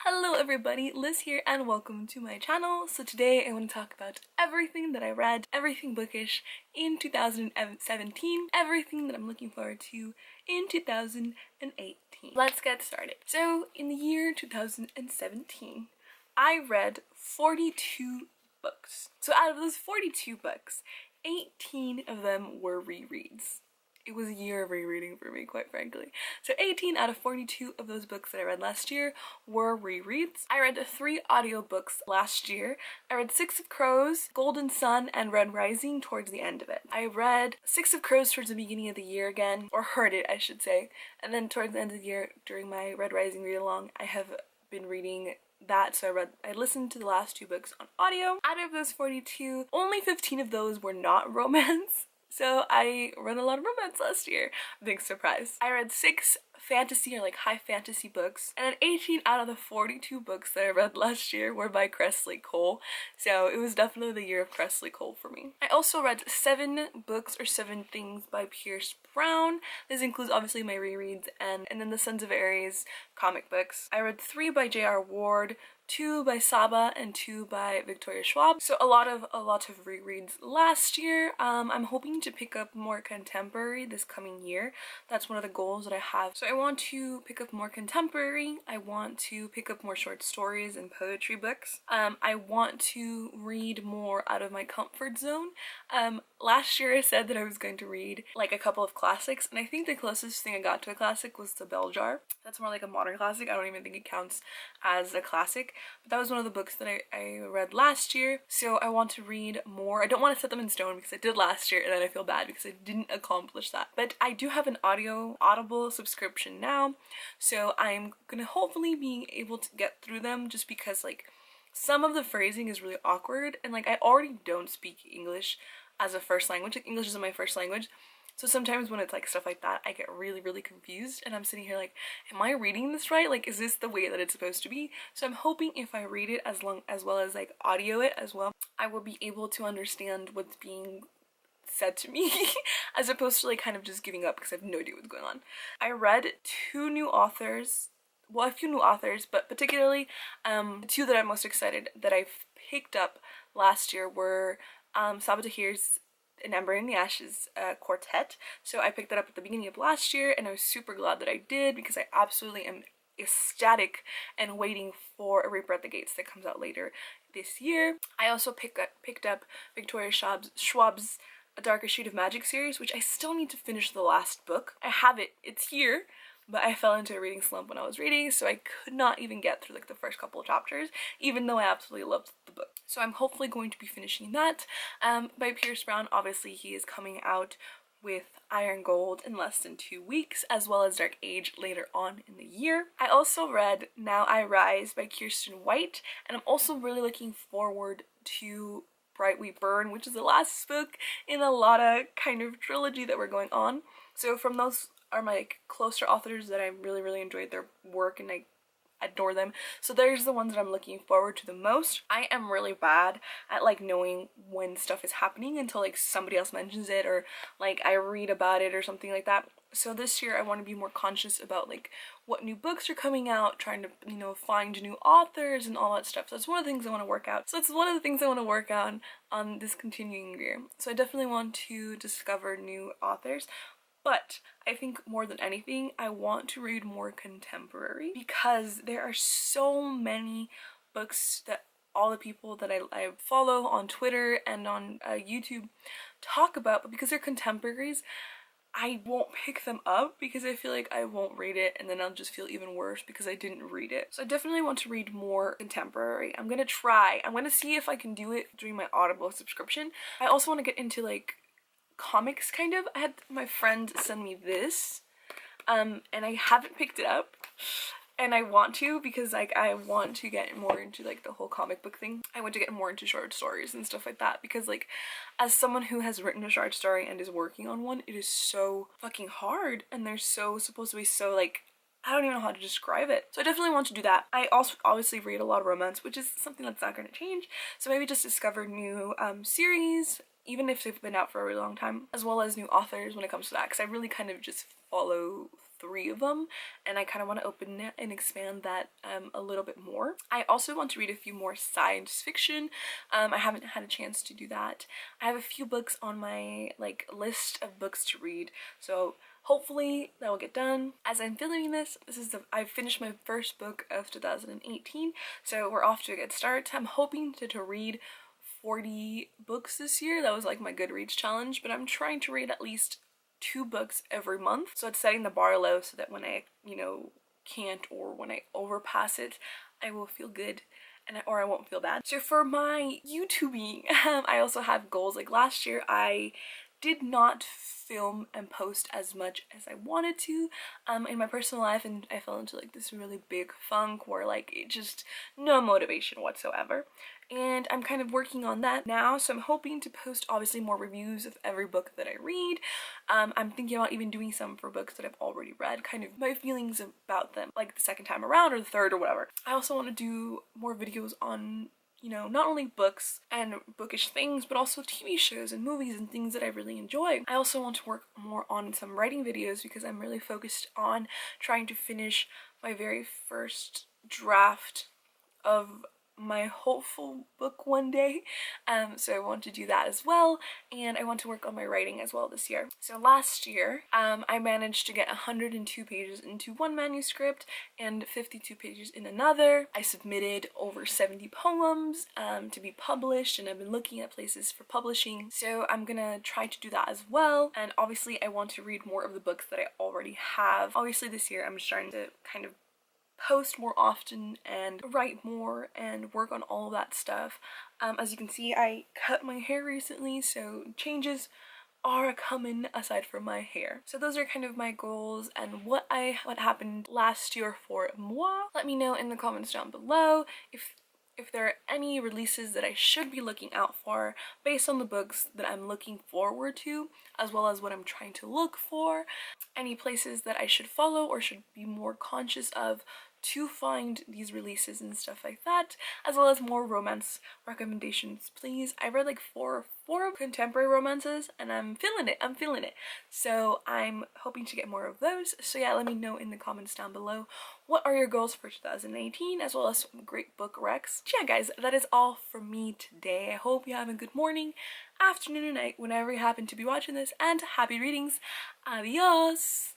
Hello everybody, Liz here and welcome to my channel. So today I want to talk about everything that I read, everything bookish in 2017, everything that I'm looking forward to in 2018. Let's get started. So in the year 2017, I read 42 books. So out of those 42 books, 18 of them were rereads. It was a year of rereading for me, quite frankly. So 18 out of 42 of those books that I read last year were rereads. I read 3 audiobooks last year. I read Six of Crows, Golden Sun, and Red Rising towards the end of it. I read Six of Crows towards the beginning of the year again, or heard it, I should say. And then towards the end of the year, during my Red Rising read-along, I have been reading that, so I listened to the last 2 books on audio. Out of those 42, only 15 of those were not romance. So I read a lot of romance last year. Big surprise. I read 6 fantasy or like high fantasy books, and then 18 out of the 42 books that I read last year were by Kresley Cole. So it was definitely the year of Kresley Cole for me. I also read 7 books or 7 things by Pierce Brown. This includes obviously my rereads and then the Sons of Aries comic books. I read 3 by J.R. Ward, 2 by Saba, and 2 by Victoria Schwab. So a lot of rereads last year. I'm hoping to pick up more contemporary this coming year. That's one of the goals that I have. So I want to pick up more contemporary. I want to pick up more short stories and poetry books. I want to read more out of my comfort zone. Last year I said that I was going to read like a couple of classics, and I think the closest thing I got to a classic was The Bell Jar. That's more like a modern classic. I don't even think it counts as a classic. But that was one of the books that I read last year, so I want to read more. I don't want to set them in stone because I did last year and then I feel bad because I didn't accomplish that. But I do have an Audible subscription now, so I'm gonna hopefully be able to get through them, just because like some of the phrasing is really awkward, and like I already don't speak English as a first language. Like English isn't my first language. So sometimes when it's like stuff like that, I get really confused, and I'm sitting here like, am I reading this right? Like, is this the way that it's supposed to be? So I'm hoping if I read it as well as like audio it as well, I will be able to understand what's being said to me as opposed to like kind of just giving up because I have no idea what's going on. I read 2 new authors, well, a few new authors, but particularly the 2 that I'm most excited that I've picked up last year were Sabaa Tahir's An Ember in the Ashes quartet. So I picked that up at the beginning of last year, and I was super glad that I did because I absolutely am ecstatic and waiting for A Reaper at the Gates that comes out later this year. I also picked up Victoria Schwab's A Darker Shade of Magic series, which I still need to finish the last book. I have it, it's here, but I fell into a reading slump when I was reading, so I could not even get through like the first couple of chapters, even though I absolutely loved the book. So I'm hopefully going to be finishing that. By Pierce Brown, obviously he is coming out with Iron Gold in less than 2 weeks, as well as Dark Age later on in the year. I also read Now I Rise by Kiersten White, and I'm also really looking forward to Bright We Burn, which is the last book in a Lotta kind of trilogy that we're going on. So from those are my like closer authors that I really enjoyed their work and I adore them. So there's the ones that I'm looking forward to the most. I am really bad at like knowing when stuff is happening until like somebody else mentions it or like I read about it or something like that. So this year I want to be more conscious about like what new books are coming out, trying to, you know, find new authors and all that stuff. So it's one of the things I want to work out. So it's one of the things I want to work on this continuing year. So I definitely want to discover new authors. But I think more than anything, I want to read more contemporary because there are so many books that all the people that I follow on Twitter and on YouTube talk about, but because they're contemporaries, I won't pick them up because I feel like I won't read it and then I'll just feel even worse because I didn't read it. So I definitely want to read more contemporary. I'm gonna try. I'm gonna see if I can do it during my Audible subscription. I also want to get into like comics kind of. I had my friend send me this and I haven't picked it up, and I want to because like I want to get more into like the whole comic book thing. I want to get more into short stories and stuff like that because like as someone who has written a short story and is working on one, it is so fucking hard and they're so supposed to be so like, I don't even know how to describe it. So I definitely want to do that. I also obviously read a lot of romance, which is something that's not going to change. So maybe just discover new series, even if they've been out for a really long time, as well as new authors when it comes to that, because I really kind of just follow 3 of them, and I kind of want to open it and expand that a little bit more. I also want to read a few more science fiction. I haven't had a chance to do that. I have a few books on my like list of books to read, so hopefully that will get done. As I'm filming this, I've finished my first book of 2018, so we're off to a good start. I'm hoping to read 40 books this year. That was like my Goodreads challenge, but I'm trying to read at least 2 books every month. So it's setting the bar low so that when I, can't, or when I overpass it, I will feel good. Or I won't feel bad. So for my YouTubing, I also have goals. Like last year, I did not film and post as much as I wanted to in my personal life, and I fell into like this really big funk where like it just no motivation whatsoever. And I'm kind of working on that now, so I'm hoping to post obviously more reviews of every book that I read. I'm thinking about even doing some for books that I've already read, kind of my feelings about them, like the second time around or the third or whatever. I also want to do more videos on not only books and bookish things, but also TV shows and movies and things that I really enjoy. I also want to work more on some writing videos because I'm really focused on trying to finish my very first draft of my hopeful book one day. So I want to do that as well, and I want to work on my writing as well this year. So last year, I managed to get 102 pages into one manuscript and 52 pages in another. I submitted over 70 poems to be published, and I've been looking at places for publishing, so I'm gonna try to do that as well. And obviously I want to read more of the books that I already have. Obviously this year I'm just trying to kind of post more often and write more and work on all of that stuff. As you can see, I cut my hair recently, so changes are coming aside from my hair. So those are kind of my goals and what happened last year for moi. Let me know in the comments down below if there are any releases that I should be looking out for based on the books that I'm looking forward to, as well as what I'm trying to look for, any places that I should follow or should be more conscious of to find these releases and stuff like that, as well as more romance recommendations, please. I read like four contemporary romances and I'm feeling it. So I'm hoping to get more of those. So yeah, let me know in the comments down below what are your goals for 2018, as well as some great book recs. Yeah guys, that is all from me today. I hope you have a good morning, afternoon, or night whenever you happen to be watching this, and happy readings. Adios!